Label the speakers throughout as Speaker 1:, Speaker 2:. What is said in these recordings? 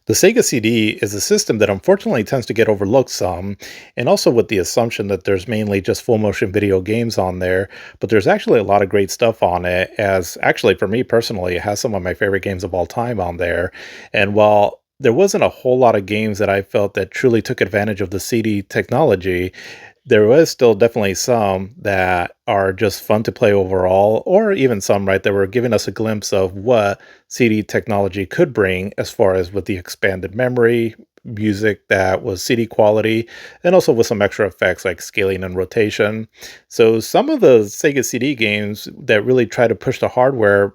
Speaker 1: The Sega CD is a system that unfortunately tends to get overlooked some, and also with the assumption that there's mainly just full motion video games on there, but there's actually a lot of great stuff on it, as actually for me personally, it has some of my favorite games of all time on there. And while there wasn't a whole lot of games that I felt that truly took advantage of the CD technology, there was still definitely some that are just fun to play overall, or even some, right, that were giving us a glimpse of what CD technology could bring as far as with the expanded memory, music that was CD quality, and also with some extra effects like scaling and rotation. So some of the Sega CD games that really try to push the hardware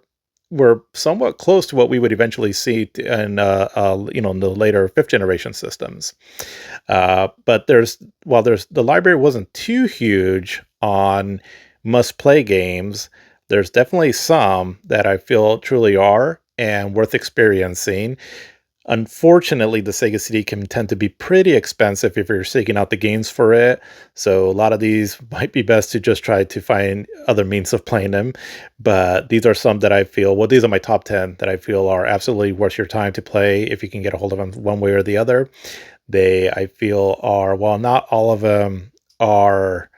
Speaker 1: were somewhat close to what we would eventually see in in the later fifth generation systems. But there's the library wasn't too huge on must play games, there's definitely some that I feel truly are and worth experiencing. Unfortunately, the Sega CD can tend to be pretty expensive if you're seeking out the games for it. So a lot of these might be best to just try to find other means of playing them. But these are some that I feel, well, these are my top 10 that I feel are absolutely worth your time to play if you can get a hold of them one way or the other. They, I feel, are, while not all of them are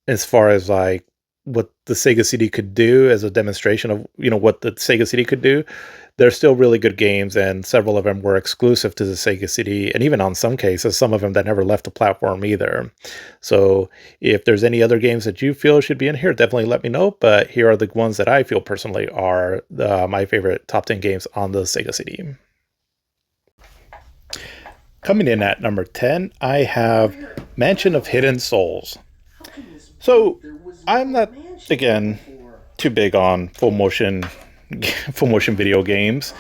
Speaker 1: as far as like what the Sega CD could do as a demonstration of, what the Sega CD could do, they're still really good games, and several of them were exclusive to the Sega CD, and even on some cases, some of them that never left the platform either. So if there's any other games that you feel should be in here, definitely let me know. But here are the ones that I feel personally are my favorite top 10 games on the Sega CD. Coming in at number 10, I have Mansion of Hidden Souls. So I'm not, again, too big on full motion video games.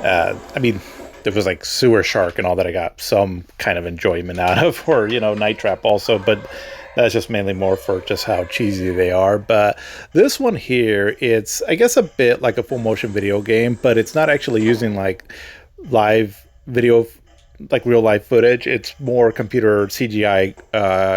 Speaker 1: I mean, there was like Sewer Shark and all that I got some kind of enjoyment out of, or Night Trap also, but that's just mainly more for just how cheesy they are. But this one here, it's I guess a bit like a full motion video game, but it's not actually using like live video, like real life footage. It's more computer CGI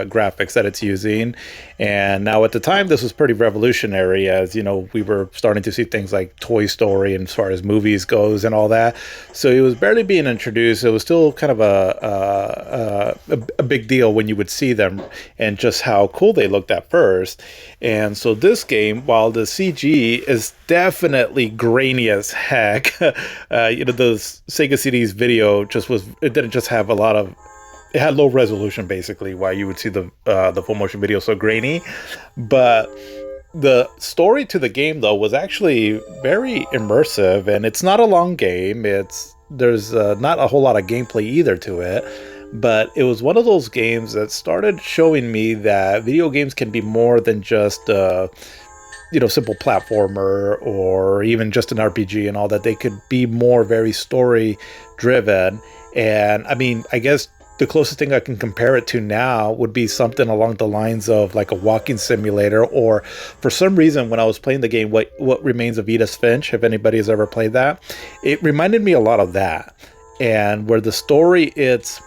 Speaker 1: graphics that it's using. And now at the time, this was pretty revolutionary, as we were starting to see things like Toy Story and as far as movies goes and all that. So it was barely being introduced. It was still kind of a big deal when you would see them and just how cool they looked at first. And so this game, while the CG is definitely grainy as heck, the Sega CD's video it didn't just have a lot of, it had low resolution basically, why you would see the full motion video so grainy. But the story to the game though was actually very immersive, and it's not a long game. There's not a whole lot of gameplay either to it, but it was one of those games that started showing me that video games can be more than just simple platformer or even just an RPG and all that. They could be more very story driven. And I mean, I guess the closest thing I can compare it to now would be something along the lines of like a walking simulator, or for some reason when I was playing the game, What Remains of Edith Finch, if anybody has ever played that, it reminded me a lot of that. And where the story, it's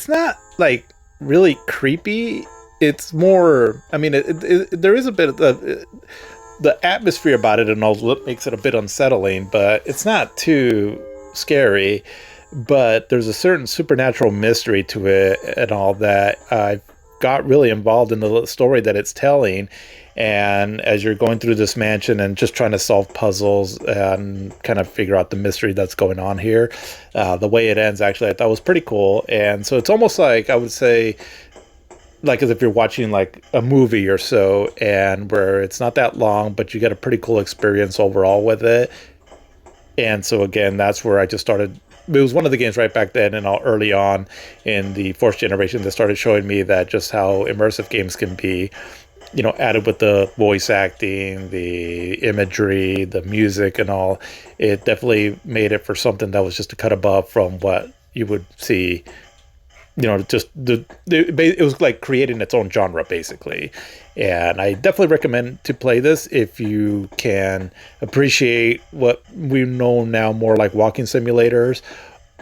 Speaker 1: not like really creepy. It's more, I mean, there is a bit of the atmosphere about it and all that makes it a bit unsettling, but it's not too scary. But there's a certain supernatural mystery to it and all that. I got really involved in the story that it's telling. And as you're going through this mansion and just trying to solve puzzles and kind of figure out the mystery that's going on here, the way it ends, actually, I thought was pretty cool. And so it's almost like, I would say, like as if you're watching like a movie or so, and where it's not that long, but you get a pretty cool experience overall with it. And so again, that's where I just started. It was one of the games right back then and all early on in the fourth generation that started showing me that just how immersive games can be, added with the voice acting, the imagery, the music and all. It definitely made it for something that was just a cut above from what you would see. Just it was like creating its own genre basically. And I definitely recommend to play this if you can appreciate what we know now more like walking simulators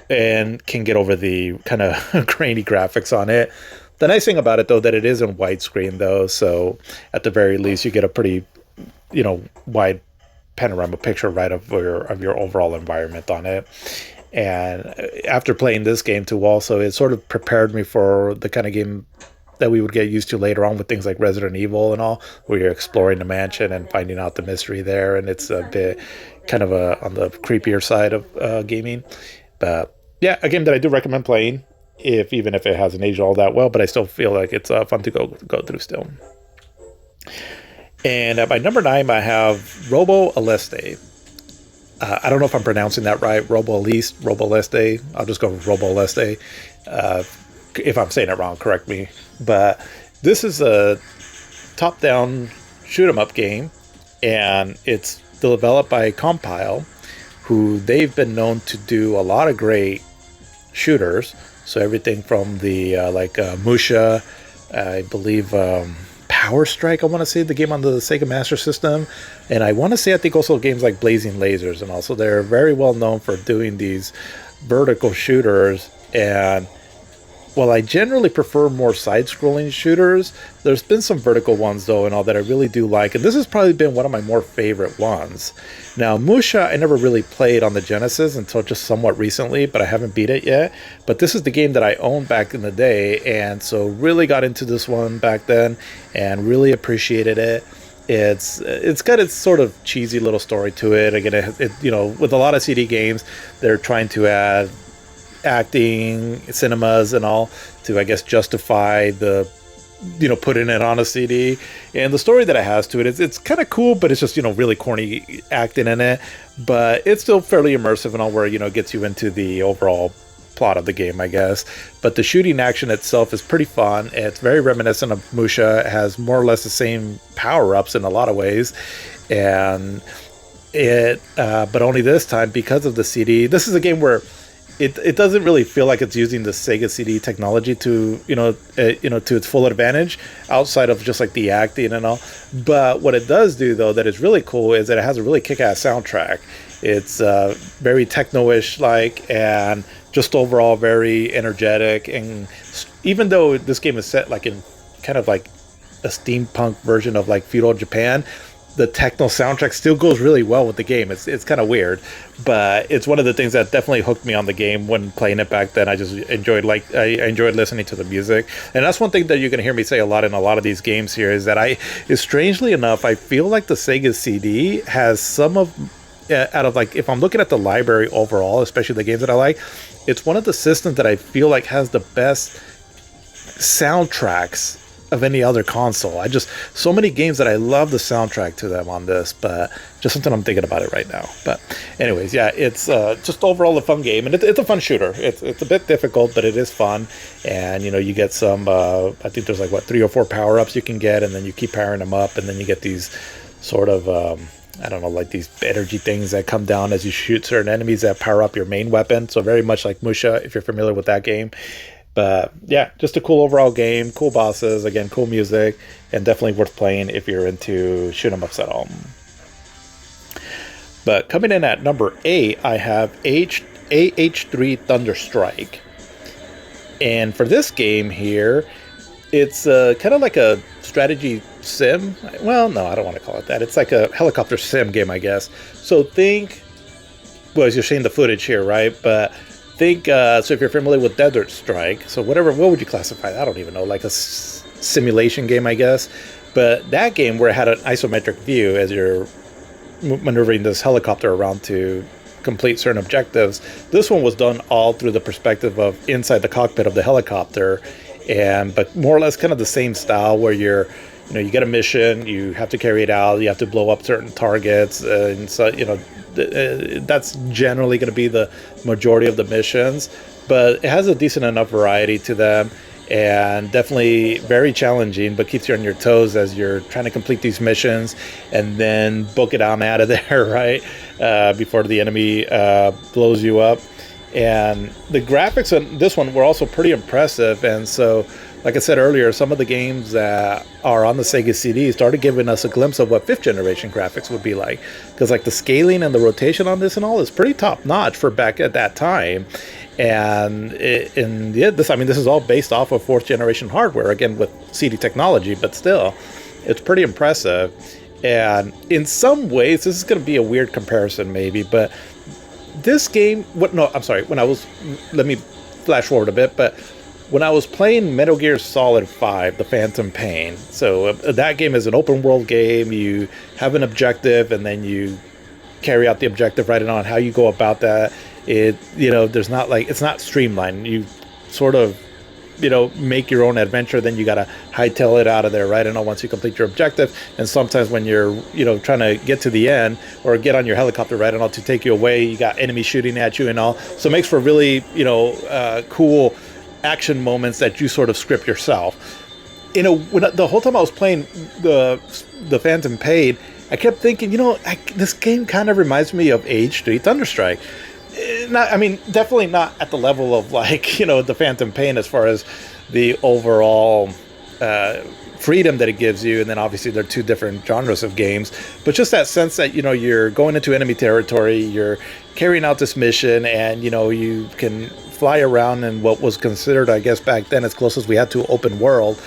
Speaker 1: and can get over the kind of grainy graphics on it. The nice thing about it though, that it is in widescreen though, so at the very least you get a pretty wide panorama picture, right, of your overall environment on it. And after playing this game too, also, it sort of prepared me for the kind of game that we would get used to later on with things like Resident Evil and all, where you're exploring the mansion and finding out the mystery there, and it's a bit kind of on the creepier side of gaming. But yeah, a game that I do recommend playing, if even if it hasn't aged all that well, but I still feel like it's fun to go through still. And at my number 9, I have Robo Aleste. I don't know if I'm pronouncing that right. Robo Aleste. I'll just go with Robo Aleste. If I'm saying it wrong, correct me. But this is a top-down shoot 'em up game, and it's developed by Compile, who they've been known to do a lot of great shooters. So everything from the Musha, I believe. Power Strike, I want to say, the game on the Sega Master System, and I want to say I think also games like Blazing Lasers, and also they're very well known for doing these vertical shooters. And while I generally prefer more side-scrolling shooters, there's been some vertical ones though and all that I really do like, and this has probably been one of my more favorite ones. Now Musha I never really played on the Genesis until just somewhat recently, but I haven't beat it yet. But this is the game that I owned back in the day, and so really got into this one back then and really appreciated it. It's got its sort of cheesy little story to it. Again, with a lot of CD games, they're trying to add acting, cinemas, and all to, I guess, justify the putting it on a CD. And the story that it has to it, it's kind of cool, but it's just really corny acting in it. But it's still fairly immersive and all, where it gets you into the overall plot of the game, I guess. But the shooting action itself is pretty fun. It's very reminiscent of Musha. It has more or less the same power-ups in a lot of ways, and but only this time, because of the CD, this is a game where it doesn't really feel like it's using the Sega CD technology to to its full advantage, outside of just like the acting and all. But what it does do though that is really cool is that it has a really kick-ass soundtrack. It's very techno-ish like, and just overall very energetic. And even though this game is set like in kind of like a steampunk version of like feudal Japan, the techno soundtrack still goes really well with the game. It's kind of weird, but it's one of the things that definitely hooked me on the game when playing it back then. I just enjoyed I enjoyed listening to the music, and that's one thing that you're gonna hear me say a lot in a lot of these games here, is that strangely enough, I feel like the Sega CD has some of out of, like, if I'm looking at the library overall, especially the games that I like, it's one of the systems that I feel like has the best soundtracks of any other console. So many games that I love the soundtrack to them on this, but just something I'm thinking about it right now. But anyways, yeah, it's just overall a fun game, and it's a fun shooter. It's a bit difficult, but it is fun. And you get some I think there's like 3 or 4 power-ups you can get, and then you keep powering them up, and then you get these sort of I don't know, like these energy things that come down as you shoot certain enemies that power up your main weapon. So very much like Musha, if you're familiar with that game. But yeah, just a cool overall game, cool bosses, again, cool music, and definitely worth playing if you're into shoot 'em ups at all. But coming in at number 8, I have AH3 Thunderstrike. And for this game here, it's kind of like a strategy sim. Well, no, I don't want to call it that. It's like a helicopter sim game, I guess. So think, well, as you're seeing the footage here, right? But think, so if you're familiar with Desert Strike, so what would you classify that? I don't even know, like a simulation game, I guess. But that game where it had an isometric view as you're maneuvering this helicopter around to complete certain objectives, this one was done all through the perspective of inside the cockpit of the helicopter, but more or less kind of the same style, where you get a mission, you have to carry it out, you have to blow up certain targets, and so that's generally going to be the majority of the missions. But it has a decent enough variety to them, and definitely very challenging, but keeps you on your toes as you're trying to complete these missions and then book it on out of there, right? Before the enemy blows you up. And the graphics on this one were also pretty impressive. And so, like I said earlier, some of the games that are on the Sega CD started giving us a glimpse of what 5th generation graphics would be like. Because like the scaling and the rotation on this and all is pretty top notch for back at that time. And this is all based off of 4th generation hardware, again with CD technology, but still, it's pretty impressive. And in some ways, this is going to be a weird comparison maybe, but this game, what? No, I'm sorry. When I was, let me flash forward a bit, but when I was playing Metal Gear Solid 5, The Phantom Pain, so that game is an open world game. You have an objective, and then you carry out the objective right on how you go about that. There's not like, it's not streamlined. You sort of, make your own adventure, then you got to hightail it out of there, right? And once you complete your objective, and sometimes when you're, trying to get to the end or get on your helicopter, right, and all to take you away, you got enemies shooting at you and all. So it makes for really, cool action moments that you sort of script yourself. The whole time I was playing the Phantom Pain, I kept thinking, this game kind of reminds me of H3 Thunderstrike. Definitely not at the level of like, the Phantom Pain as far as the overall freedom that it gives you. And then obviously they're two different genres of games, but just that sense that, you're going into enemy territory, you're carrying out this mission, and, you can fly around in what was considered, I guess, back then as close as we had to open world.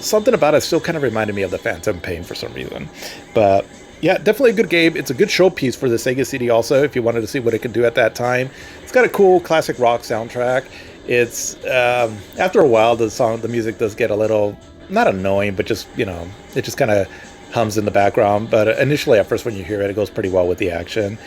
Speaker 1: Something about it still kind of reminded me of the Phantom Pain for some reason. But yeah, definitely a good game. It's a good showpiece for the Sega CD also, if you wanted to see what it could do at that time. It's got a cool classic rock soundtrack. It's, after a while, the music does get a little, not annoying, but just, it just kind of hums in the background. But initially, at first, when you hear it, it goes pretty well with the action.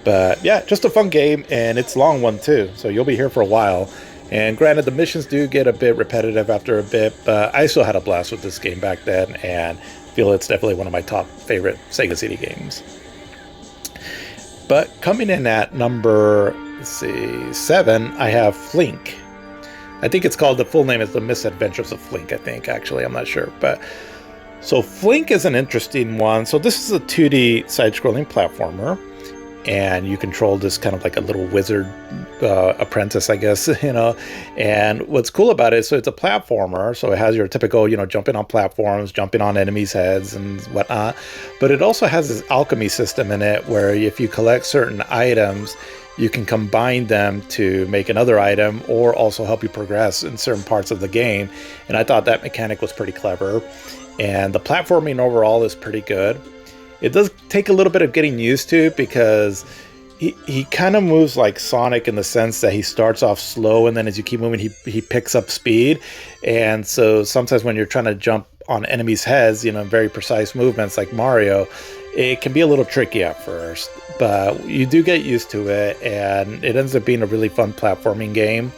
Speaker 1: But yeah, just a fun game, and it's a long one too, so you'll be here for a while. And granted, the missions do get a bit repetitive after a bit, but I still had a blast with this game back then, and feel it's definitely one of my top favorite Sega CD games. But coming in at number, 7, I have Flink. I think it's called, the full name is The Misadventures of Flink, I think, actually. I'm not sure. But so Flink is an interesting one. So this is a 2D side-scrolling platformer, and you control this kind of like a little wizard apprentice, I guess, and what's cool about it, so it's a platformer, so it has your typical, jumping on platforms, jumping on enemies' heads and whatnot, but it also has this alchemy system in it where if you collect certain items, you can combine them to make another item or also help you progress in certain parts of the game. And I thought that mechanic was pretty clever, and the platforming overall is pretty good. It does take a little bit of getting used to because he kind of moves like Sonic in the sense that he starts off slow, and then as you keep moving, he picks up speed. And so sometimes when you're trying to jump on enemies' heads, very precise movements like Mario, it can be a little tricky at first, but you do get used to it, and it ends up being a really fun platforming game.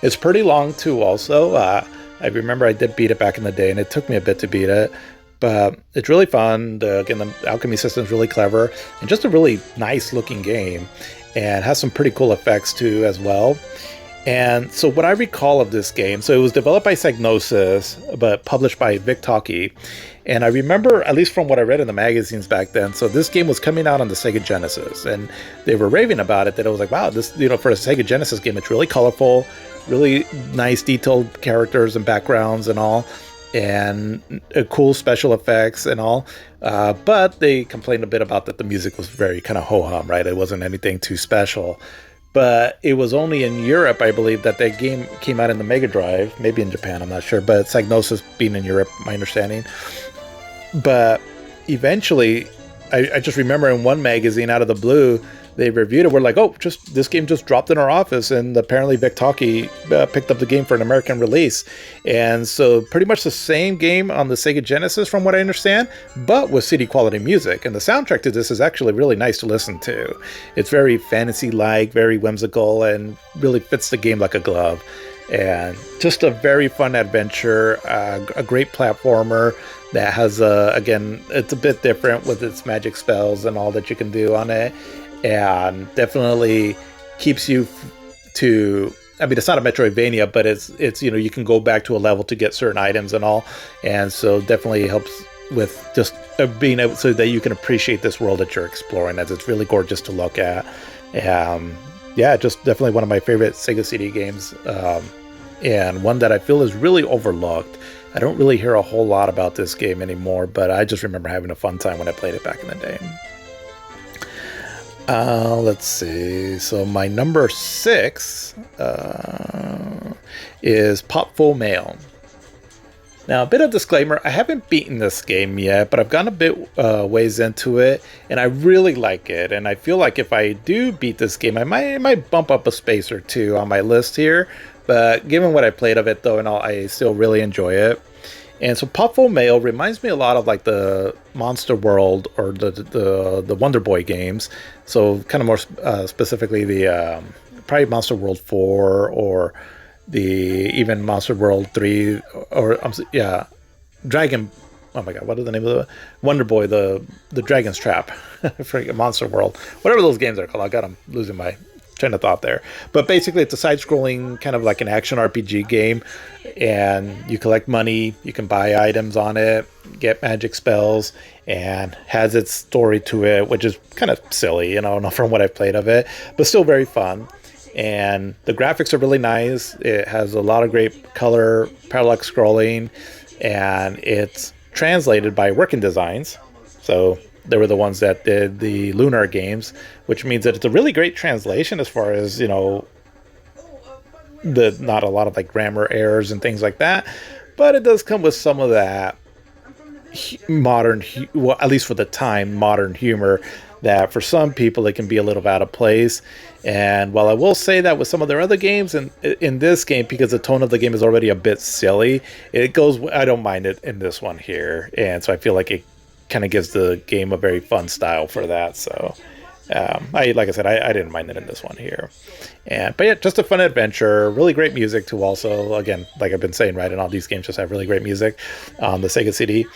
Speaker 1: It's pretty long too also. I remember I did beat it back in the day, and it took me a bit to beat it. But it's really fun. Again, the alchemy system is really clever, and just a really nice looking game, and has some pretty cool effects too as well. And so what I recall of this game, so it was developed by Psygnosis, but published by Vic Talkie. And I remember, at least from what I read in the magazines back then, so this game was coming out on the Sega Genesis, and they were raving about it, that it was like, wow, this, for a Sega Genesis game, it's really colorful, really nice detailed characters and backgrounds and all, and cool special effects and all, but they complained a bit about that the music was very kind of ho-hum, right? It wasn't anything too special. But it was only in Europe, I believe, that that game came out in the Mega Drive, maybe in Japan, I'm not sure, but Psygnosis being in Europe, my understanding. But eventually, I just remember in one magazine, out of the blue, they reviewed it. We're like, oh, this game just dropped in our office, and apparently Vic Talkie picked up the game for an American release. And so pretty much the same game on the Sega Genesis, from what I understand, but with CD quality music. And the soundtrack to this is actually really nice to listen to. It's very fantasy-like, very whimsical, and really fits the game like a glove. And just a very fun adventure, a great platformer that has, again, it's a bit different with its magic spells and all that you can do on it. And definitely keeps you to, I mean, it's not a Metroidvania, but it's you can go back to a level to get certain items and all. And so definitely helps with just being able, so that you can appreciate this world that you're exploring, as it's really gorgeous to look at. Yeah, just definitely one of my favorite Sega CD games, and one that I feel is really overlooked. I don't really hear a whole lot about this game anymore, but I just remember having a fun time when I played it back in the day. Let's see. So my number 6 is Pop Full Mail. Now, a bit of disclaimer, I haven't beaten this game yet, but I've gone a bit ways into it, and I really like it. And I feel like if I do beat this game, I might bump up a space or two on my list here. But given what I played of it, though, and all, I still really enjoy it. And so Popful Mail reminds me a lot of like the Monster World or the Wonder Boy games. So kind of more specifically the probably Monster World 4 or the even Monster World 3 or yeah, Dragon. Oh my God, what is the name of the Wonder Boy? The Dragon's Trap, freaking Monster World, whatever those games are called. I got, I'm losing my train of thought there. But basically, it's a side-scrolling kind of like an action RPG game, and you collect money, you can buy items on it, get magic spells, and has its story to it, which is kind of silly, you know, from what I've played of it, but still very fun. And the graphics are really nice. It has a lot of great color, parallax scrolling, and it's translated by Working Designs. So they were the ones that did the Lunar games, which means that it's a really great translation as far as, you know, the not a lot of like grammar errors and things like that. But it does come with some of that modern, well, at least for the time, modern humor that for some people it can be a little out of place. And while I will say that with some of their other games, and in this game, because the tone of the game is already a bit silly, it goes, I don't mind it in this one here. And so I feel like it kind of gives the game a very fun style for that. So like I said, I didn't mind it in this one here. But yeah, just a fun adventure, really great music too. Also, again, like I've been saying, right, and all these games just have really great music on the Sega CD.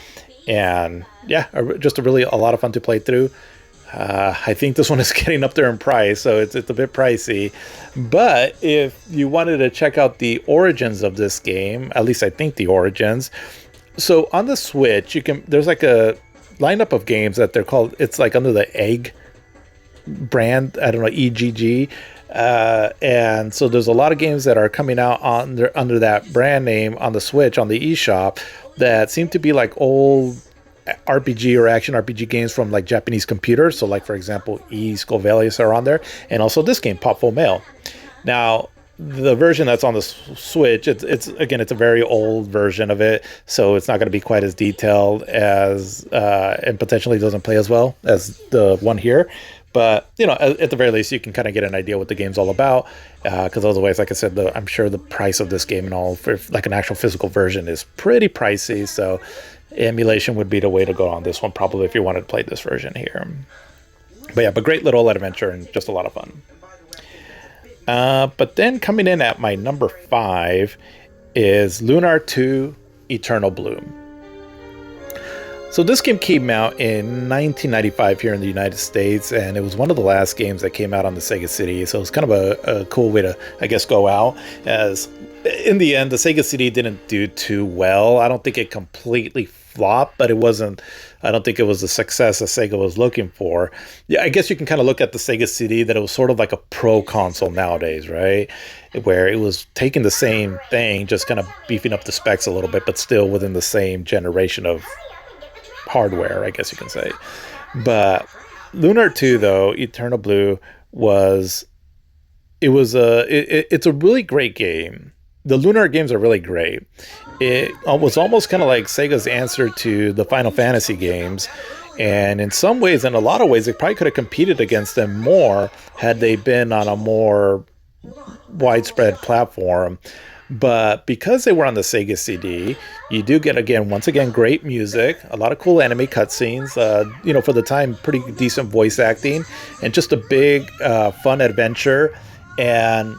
Speaker 1: And yeah, just a lot of fun to play through. I think this one is getting up there in price, so it's a bit pricey. But if you wanted to check out the origins of this game, at least I think the origins. So on the Switch, there's like a lineup of games that they're called. It's like under the Egg brand. I don't know, EGG. And so there's a lot of games that are coming out under that brand name on the Switch on the eShop that seem to be like old RPG or action RPG games from like Japanese computers. So like, for example, Skull Valius are on there, and also this game, Popful Mail. Now, the version that's on the Switch, it's again, it's a very old version of it, so it's not going to be quite as detailed as and potentially doesn't play as well as the one here. But, you know, at the very least, you can kind of get an idea what the game's all about. Because otherwise, like I said, I'm sure the price of this game and all, for like an actual physical version, is pretty pricey. So emulation would be the way to go on this one, probably, if you wanted to play this version here. But yeah, great little adventure and just a lot of fun. But then coming in at my number 5 is Lunar 2 Eternal Bloom. So this game came out in 1995 here in the United States, and it was one of the last games that came out on the Sega CD. So it's kind of a cool way to, I guess, go out, as in the end, the Sega CD didn't do too well. I don't think it completely flopped, but I don't think it was the success that Sega was looking for. Yeah, I guess you can kind of look at the Sega CD that it was sort of like a pro console nowadays, right? Where it was taking the same thing, just kind of beefing up the specs a little bit, but still within the same generation of hardware, I guess you can say. But Lunar 2, though, Eternal Blue, it's a really great game. The Lunar games are really great. It was almost kind of like Sega's answer to the Final Fantasy games, and in some ways, in a lot of ways, it probably could have competed against them more had they been on a more widespread platform. But because they were on the Sega CD, you do get, once again, great music, a lot of cool anime cutscenes, for the time, pretty decent voice acting, and just a big, fun adventure. And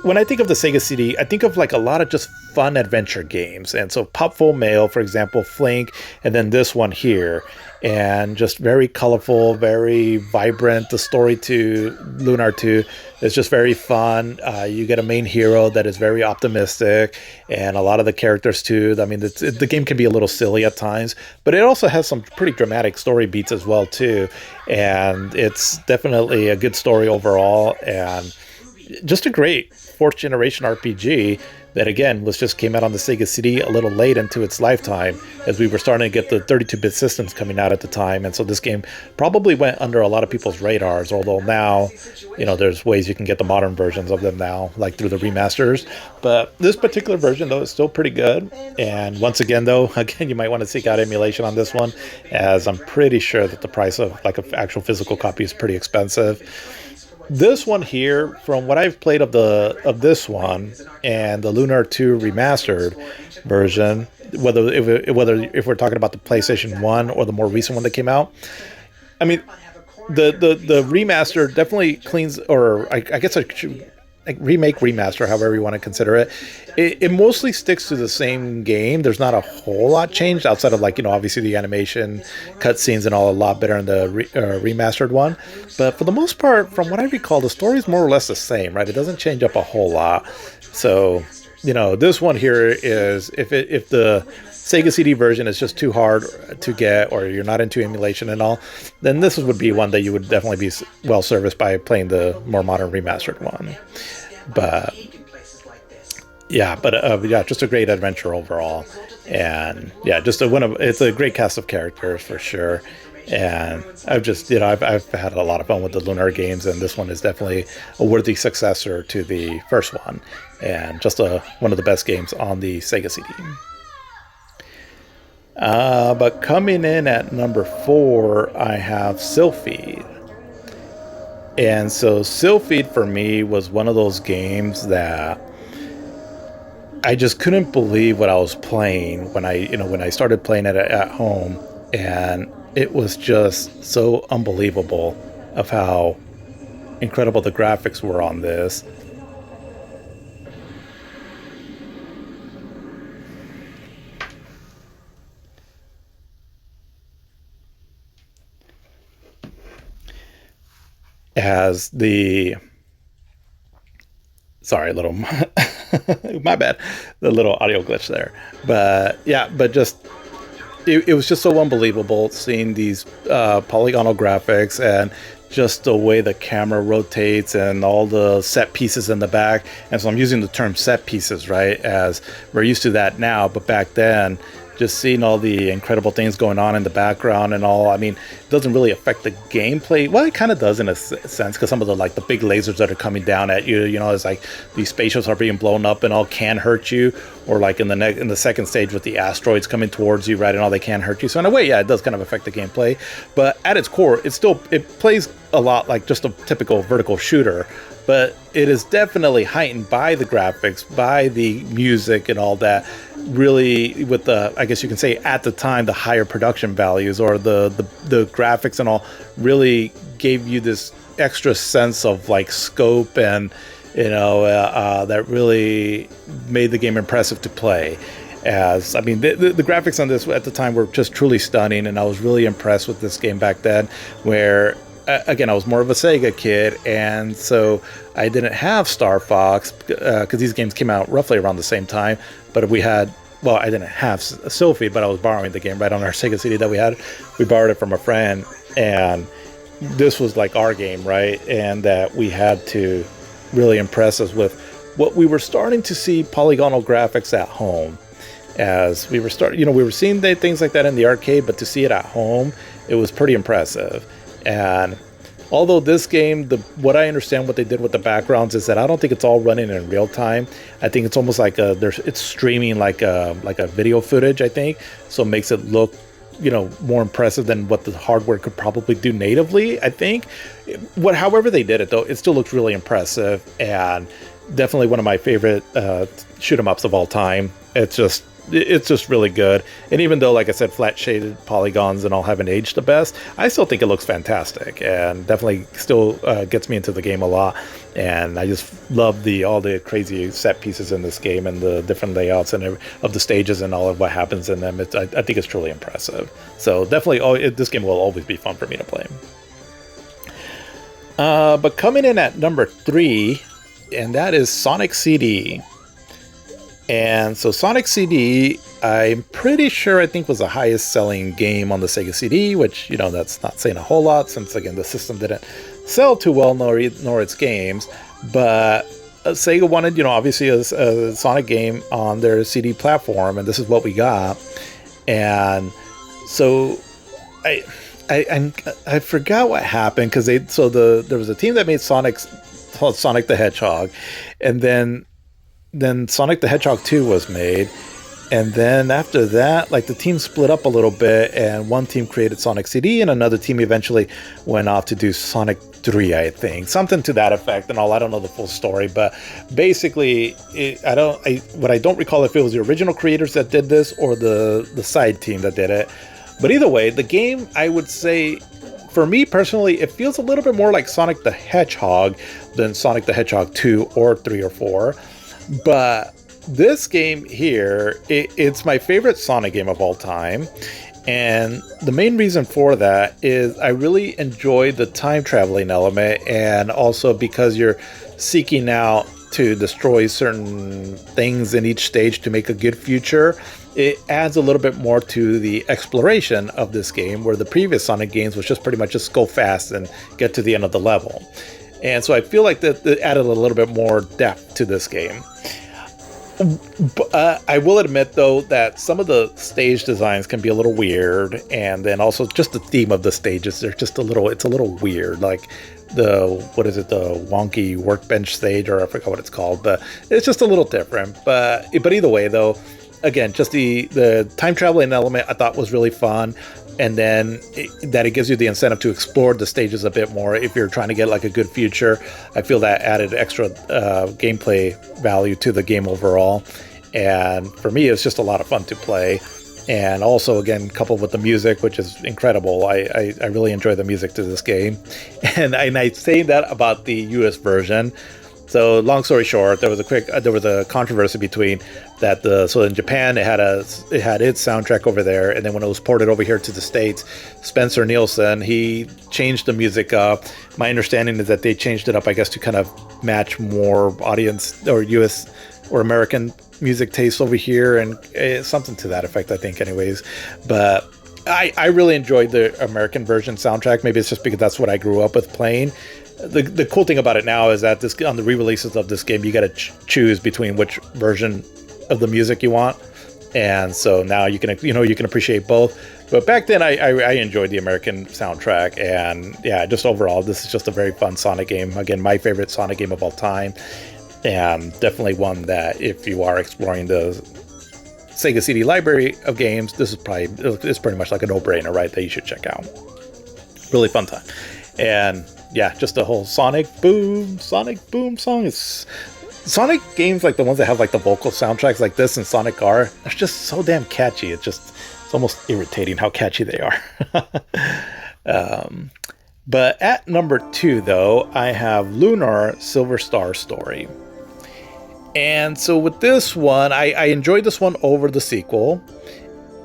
Speaker 1: when I think of the Sega CD, I think of like a lot of just fun adventure games. And so Popful Mail, for example, Flink, and then this one here. And just very colorful, very vibrant. The story to Lunar 2 is just very fun. You get a main hero that is very optimistic, and a lot of the characters too. I mean, the game can be a little silly at times, but it also has some pretty dramatic story beats as well too. And it's definitely a good story overall, and just a great fourth generation RPG that again was just came out on the Sega CD a little late into its lifetime, as we were starting to get the 32-bit systems coming out at the time. And so this game probably went under a lot of people's radars, although now, there's ways you can get the modern versions of them now, like through the remasters. But this particular version, though, is still pretty good. And once again, though, you might want to seek out emulation on this one, as I'm pretty sure that the price of like an actual physical copy is pretty expensive. This one here, from what I've played of this one and the Lunar 2 remastered version, whether if we're talking about the PlayStation 1 or the more recent one that came out, I mean, the remaster definitely cleans, or I guess I should, like, remake, remaster, however you want to consider it. It mostly sticks to the same game. There's not a whole lot changed outside of, like, obviously the animation, cutscenes, and all a lot better in the remastered one. But for the most part, from what I recall, the story is more or less the same, right? It doesn't change up a whole lot. So, this one here is, if the Sega CD version is just too hard to get, or you're not into emulation and all, then this would be one that you would definitely be well serviced by playing the more modern remastered one. But yeah, just a great adventure overall, and yeah, it's a great cast of characters for sure. And I've just, I've had a lot of fun with the Lunar games, and this one is definitely a worthy successor to the first one, and just one of the best games on the Sega CD. But coming in at number 4, I have Sylphid. And so Sylphid for me was one of those games that I just couldn't believe what I was playing when I started playing it at home, and it was just so unbelievable of how incredible the graphics were on this. As the sorry, little my bad, the little audio glitch there. But yeah, just it was just so unbelievable seeing these polygonal graphics, and just the way the camera rotates and all the set pieces in the back. And so I'm using the term set pieces, right, as we're used to that now, but back then, just seeing all the incredible things going on in the background and all, I mean, it doesn't really affect the gameplay. Well, it kind of does in a sense, because some of the big lasers that are coming down at you, it's like these spaceships are being blown up and all can hurt you, or like in the second stage with the asteroids coming towards you, right, and all, they can hurt you. So in a way, yeah, it does kind of affect the gameplay, but at its core, it plays a lot like just a typical vertical shooter. But it is definitely heightened by the graphics, by the music and all that, really, with the, I guess you can say at the time, the higher production values, or the graphics and all, really gave you this extra sense of like scope, and that really made the game impressive to play. As I mean, the graphics on this at the time were just truly stunning, and I was really impressed with this game back then, where again, I was more of a Sega kid, and so I didn't have Star Fox, because these games came out roughly around the same time. But I didn't have Sylphid, but I was borrowing the game right on our Sega CD that we had. We borrowed it from a friend, and this was like our game, right? And that we had to really impress us with what we were starting to see polygonal graphics at home. As we were we were seeing things like that in the arcade, but to see it at home, it was pretty impressive. And although this game, what I understand what they did with the backgrounds is that I don't think it's all running in real time. I think it's almost like it's streaming like a video footage, I think. So it makes it look, more impressive than what the hardware could probably do natively, I think. However they did it, though, it still looks really impressive, and definitely one of my favorite shoot 'em ups of all time. It's just really good. And even though, like I said, flat shaded polygons and all haven't aged the best, I still think it looks fantastic, and definitely still gets me into the game a lot. And I just love all the crazy set pieces in this game, and the different layouts and of the stages and all of what happens in them. I think it's truly impressive. So definitely, this game will always be fun for me to play. But coming in at number 3, and that is Sonic CD. And so Sonic CD, I'm pretty sure, I think, was the highest selling game on the Sega CD, which, that's not saying a whole lot, since, again, the system didn't sell too well, nor its games. But Sega wanted, obviously a Sonic game on their CD platform, and this is what we got. And so I I forgot what happened because there was a team that made called Sonic the Hedgehog, and then Sonic the Hedgehog 2 was made. And then after that, like the team split up a little bit, and one team created Sonic CD, and another team eventually went off to do Sonic 3, I think, something to that effect. And all, I don't know the full story, but basically, what I don't recall if it was the original creators that did this or the side team that did it. But either way, the game, I would say, for me personally, it feels a little bit more like Sonic the Hedgehog than Sonic the Hedgehog 2 or 3 or 4, but this game here, it's my favorite Sonic game of all time. And the main reason for that is I really enjoy the time traveling element, and also because you're seeking out to destroy certain things in each stage to make a good future. It adds a little bit more to the exploration of this game, where the previous Sonic games was just pretty much just go fast and get to the end of the level. And so I feel like that added a little bit more depth to this game. I will admit, though, that some of the stage designs can be a little weird, and then also just the theme of the stages, it's a little weird. Like the wonky workbench stage, or I forgot what it's called, but it's just a little different. But either way, though, again, just the time traveling element I thought was really fun. And then it gives you the incentive to explore the stages a bit more if you're trying to get like a good future. I feel that added extra gameplay value to the game overall. And for me, it's just a lot of fun to play. And also, again, coupled with the music, which is incredible. I really enjoy the music to this game. And I say that about the US version. So long story short, there was a controversy between that. So in Japan, it had its soundtrack over there, and then when it was ported over here to the States, Spencer Nielsen, he changed the music up. My understanding is that they changed it up, I guess, to kind of match more audience or US or American music tastes over here, and something to that effect, I think, anyways. But I really enjoyed the American version soundtrack. Maybe it's just because that's what I grew up with playing. The cool thing about it now is that on the re-releases of this game, you got to choose between which version of the music you want, and so now you can appreciate both. But back then, I enjoyed the American soundtrack, and yeah, just overall, this is just a very fun Sonic game. Again, my favorite Sonic game of all time, and definitely one that if you are exploring the Sega CD library of games, it's pretty much like a no-brainer, right? That you should check out. Really fun time, and yeah, just the whole Sonic Boom song is. Sonic games like the ones that have like the vocal soundtracks like this and Sonic R, they're just so damn catchy. It's almost irritating how catchy they are. But at number 2, though, I have Lunar Silver Star Story. And so with this one, I enjoyed this one over the sequel.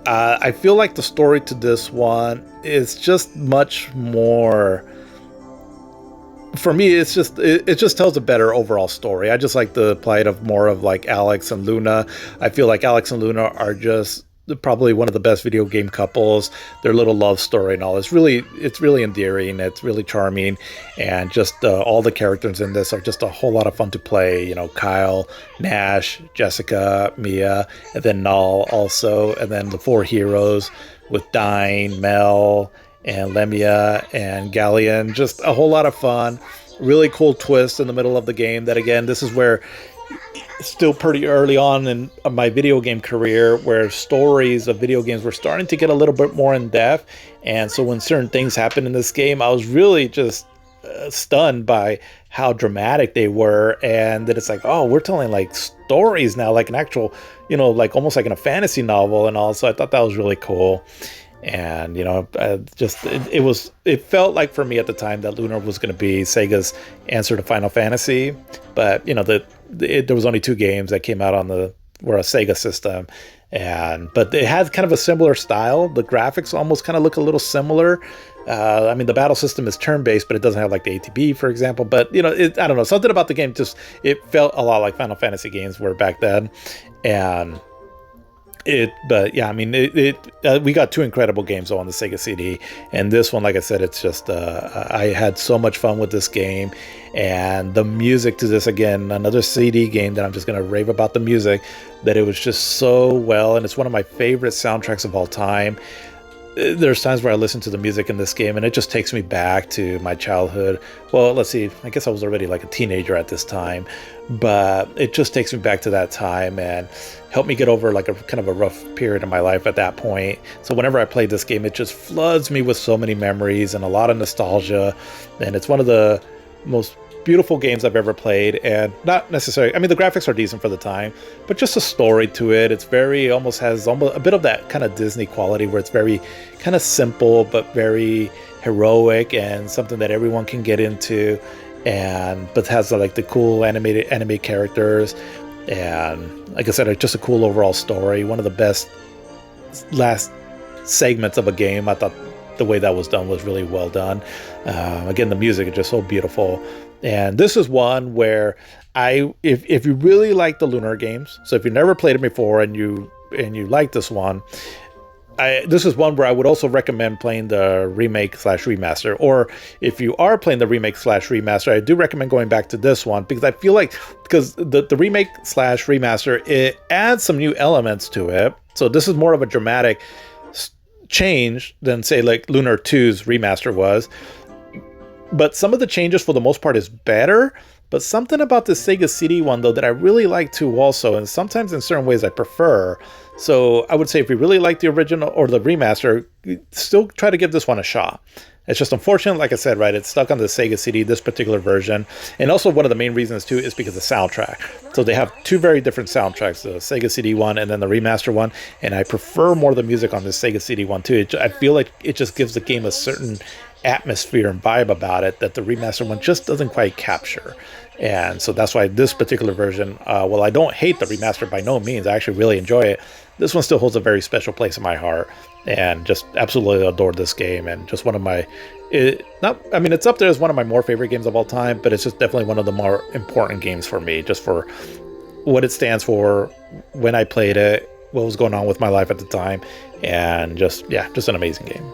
Speaker 1: I feel like the story to this one is just much more. For me, it just tells a better overall story. I just like the plight of more of like Alex and Luna. I feel like Alex and Luna are just probably one of the best video game couples. Their little love story and all, it's really endearing. It's really charming, and just all the characters in this are just a whole lot of fun to play. Kyle, Nash, Jessica, Mia, and then Null also, and then the 4 heroes with Dine, Mel, and Lemia and Galleon. Just a whole lot of fun. Really cool twist in the middle of the game. That again, this is where still pretty early on in my video game career, where stories of video games were starting to get a little bit more in depth. And so when certain things happened in this game, I was really just stunned by how dramatic they were. And then it's like, oh, we're telling like stories now, like an actual, like almost like in a fantasy novel and all. So I thought that was really cool. And it felt like for me at the time that Lunar was going to be Sega's answer to Final Fantasy, but there was only 2 games that came out on a Sega system, but it had kind of a similar style. The graphics almost kind of look a little similar. I mean, the battle system is turn-based, but it doesn't have like the ATB, for example. But I don't know, something about the game it felt a lot like Final Fantasy games were back then, and But yeah, I mean, we got two incredible games on the Sega CD, and this one, like I said, it's just I had so much fun with this game, and the music to this, again, another CD game that I'm just gonna rave about the music, that it was just so well, and it's one of my favorite soundtracks of all time. There's times where I listen to the music in this game and it just takes me back to my childhood. Well, let's see, I guess I was already like a teenager at this time, but it just takes me back to that time and helped me get over like a kind of a rough period in my life at that point. So whenever I play this game, it just floods me with so many memories and a lot of nostalgia. And it's one of the most beautiful games I've ever played, and not necessarily, I mean, the graphics are decent for the time, but just a story to it. It's very, almost has almost a bit of that kind of Disney quality where it's very kind of simple, but very heroic and something that everyone can get into. And, but has like the cool animated anime characters. And like I said, it's just a cool overall story. One of the best last segments of a game. I thought the way that was done was really well done. Again, the music is just so beautiful. And this is one where if you really like the Lunar games, so if you never played it before and you like this one, this is one where I would also recommend playing the remake slash remaster. Or if you are playing the remake slash remaster, I do recommend going back to this one, because I feel like, because the remake slash remaster, it adds some new elements to it. So this is more of a dramatic change than, say, like Lunar 2's remaster was. But some of the changes for the most part is better. But something about the Sega CD one, though, that I really like too also, and sometimes in certain ways I prefer. So I would say if you really like the original or the remaster, still try to give this one a shot. It's just unfortunate, like I said, right, it's stuck on the Sega CD, this particular version. And also one of the main reasons too is because of the soundtrack. So they have two very different soundtracks, the Sega CD one and then the remaster one. And I prefer more of the music on the Sega CD one too. I feel like it just gives the game a certain atmosphere and vibe about it that the remaster one just doesn't quite capture. And so that's why this particular version, while I don't hate the remaster by no means, I actually really enjoy it. This one still holds a very special place in my heart, and just absolutely adored this game. And just one of my, it's up there as one of my more favorite games of all time, but it's just definitely one of the more important games for me, just for what it stands for, when I played it, what was going on with my life at the time, and just an amazing game.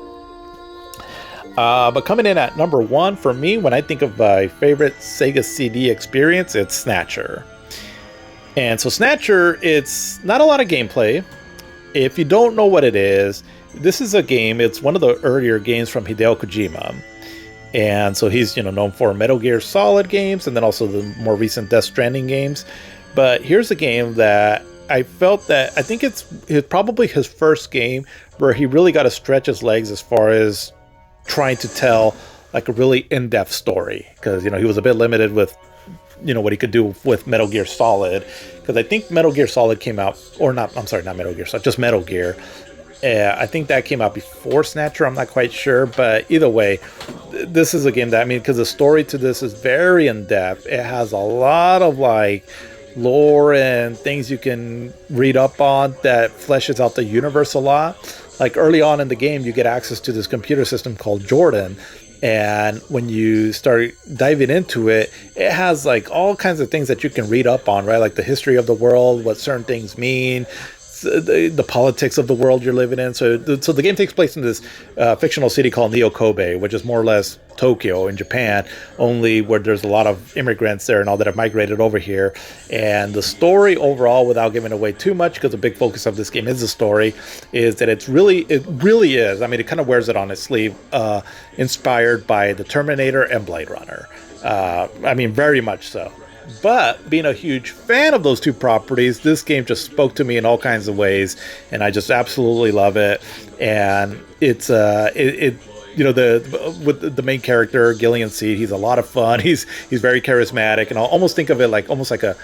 Speaker 1: But coming in at number one for me, when I think of my favorite Sega CD experience, it's Snatcher. And so Snatcher, it's not a lot of gameplay. If you don't know what it is, this is a game, it's one of the earlier games from Hideo Kojima. And so he's, known for Metal Gear Solid games and then also the more recent Death Stranding games. But here's a game that I felt that, I think it's probably his first game where he really got to stretch his legs as far as trying to tell like a really in-depth story, because he was a bit limited with what he could do with Metal Gear Solid, because I think Metal Gear Solid came out, or not, I'm sorry, not Metal Gear Solid, just Metal Gear. I think that came out before Snatcher, I'm not quite sure, but either way, this is a game that, because the story to this is very in-depth. It has a lot of like lore and things you can read up on that fleshes out the universe a lot. Like early on in the game, you get access to this computer system called Jordan. And when you start diving into it, it has like all kinds of things that you can read up on, right? Like the history of the world, what certain things mean, the politics of the world you're living in. So the game takes place in this fictional city called Neo Kobe, which is more or less Tokyo in Japan, only where there's a lot of immigrants there and all that have migrated over here. And the story overall, without giving away too much, because the big focus of this game is the story, is that it really is, it kind of wears it on its sleeve, inspired by the Terminator and Blade Runner. Very much so. But being a huge fan of those two properties, this game just spoke to me in all kinds of ways, and I just absolutely love it. And it's with the main character Gillian Seed, he's a lot of fun. He's very charismatic, and I'll almost think of it like almost like a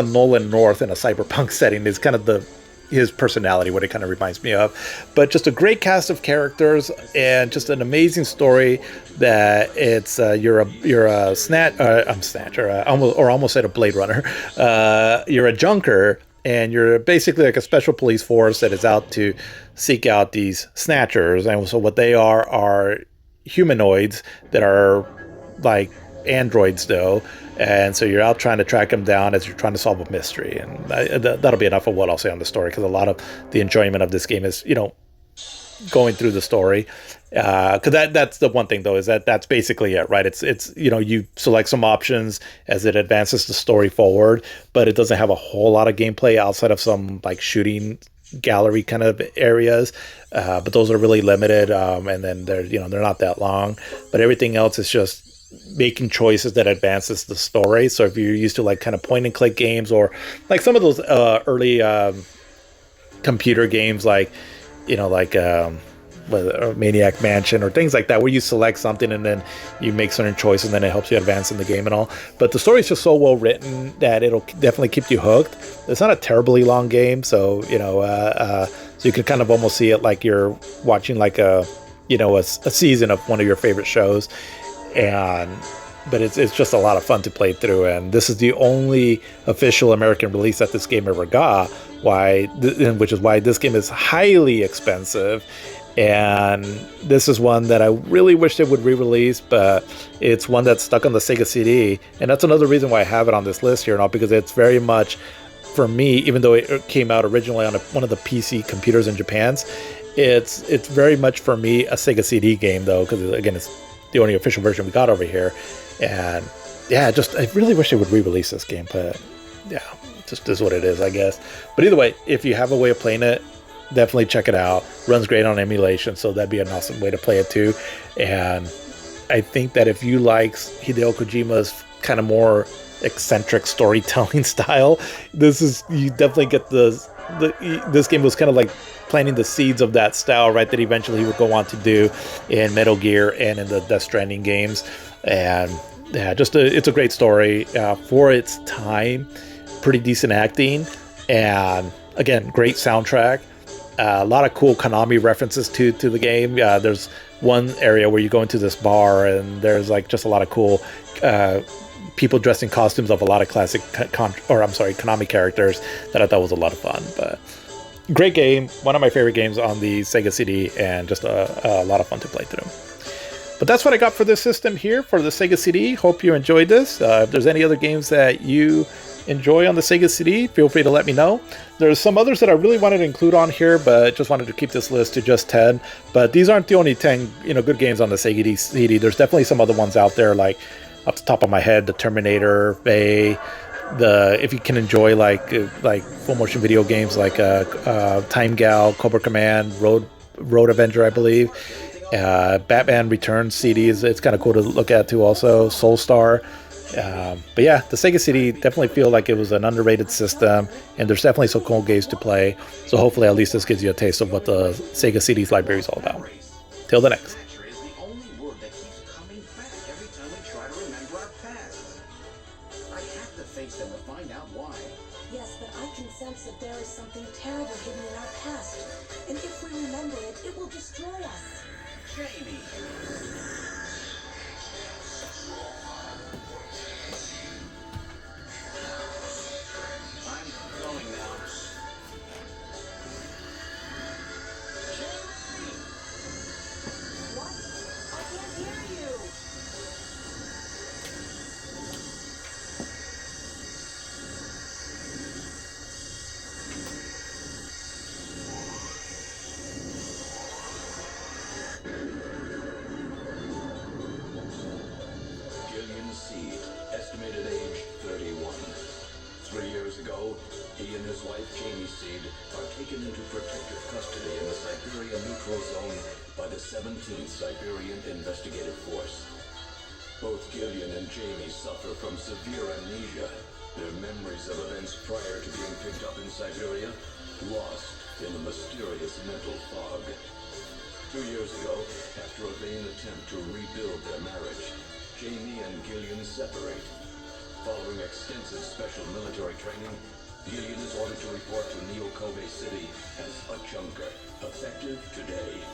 Speaker 1: Nolan North in a cyberpunk setting. Is kind of his personality, what it kind of reminds me of. But just a great cast of characters and just an amazing story that it's you're a snatcher, almost said a Blade Runner. You're a junker, and you're basically like a special police force that is out to seek out these snatchers. And so what they are humanoids that are like androids though, and so you're out trying to track them down as you're trying to solve a mystery. And that'll be enough of what I'll say on the story, because a lot of the enjoyment of this game is, going through the story. Because that's the one thing though, is that's basically it, right? It's you select some options as it advances the story forward, but it doesn't have a whole lot of gameplay outside of some like shooting gallery kind of areas, but those are really limited, and then they're not that long. But everything else is just making choices that advances the story. So if you're used to like kind of point and click games, or like some of those early computer games, like Maniac Mansion or things like that, where you select something and then you make certain choices and then it helps you advance in the game and all. But the story is just so well written that it'll definitely keep you hooked. It's not a terribly long game, so so you can kind of almost see it like you're watching like a season of one of your favorite shows. But it's just a lot of fun to play through, and this is the only official American release that this game ever got. Which is why this game is highly expensive, and this is one that I really wish they would re-release, but it's one that's stuck on the Sega CD, and that's another reason why I have it on this list here, and all, because it's very much, for me, even though it came out originally on one of the PC computers in Japan's, it's very much for me a Sega CD game though, because again, it's the only official version we got over here. And yeah, I really wish they would re-release this game, but yeah, it just is what it is, I guess. But either way, if you have a way of playing it, definitely check it out. Runs great on emulation, so that'd be an awesome way to play it too. And I think that if you like Hideo Kojima's kind of more eccentric storytelling style, you definitely get this game was kind of like planting the seeds of that style, right, that eventually he would go on to do in Metal Gear and in the Death Stranding games. And yeah, it's a great story for its time. Pretty decent acting, and again, great soundtrack. A lot of cool Konami references to the game. There's one area where you go into this bar, and there's like just a lot of cool people dressed in costumes of a lot of classic Konami characters that I thought was a lot of fun. But great game, one of my favorite games on the Sega CD, and just a lot of fun to play through. But that's what I got for this system here for the Sega CD. Hope you enjoyed this. If there's any other games that you enjoy on the Sega CD, feel free to let me know. There's some others that I really wanted to include on here, but just wanted to keep this list to just 10. But these aren't the only 10 good games on the Sega CD. There's definitely some other ones out there, like off the top of my head, the Terminator, Bay, if you can enjoy like full motion video games like Time Gal, Cobra Command, Road Avenger, I believe. Batman Returns CDs, it's kind of cool to look at too, also Soulstar. But yeah, the Sega CD definitely feel like it was an underrated system, and there's definitely some cool games to play. So hopefully at least this gives you a taste of what the Sega CD's library is all about. Till the next.
Speaker 2: Yes, but I can sense that there is something terrible hidden in our past. And if we remember it, it will destroy us.
Speaker 3: Jamie. I'm going now.
Speaker 2: What? I can't hear you.
Speaker 3: Estimated age 31. 3 years ago, he and his wife Jamie Seed are taken into protective custody in the Siberian Neutral Zone by the 17th Siberian Investigative Force. Both Gillian and Jamie suffer from severe amnesia, their memories of events prior to being picked up in Siberia lost in a mysterious mental fog. 2 years ago, after a vain attempt to rebuild their marriage, Jamie and Gillian separate. Following extensive special military training, Gillian is ordered to report to Neo-Kobe City as a junker, effective today.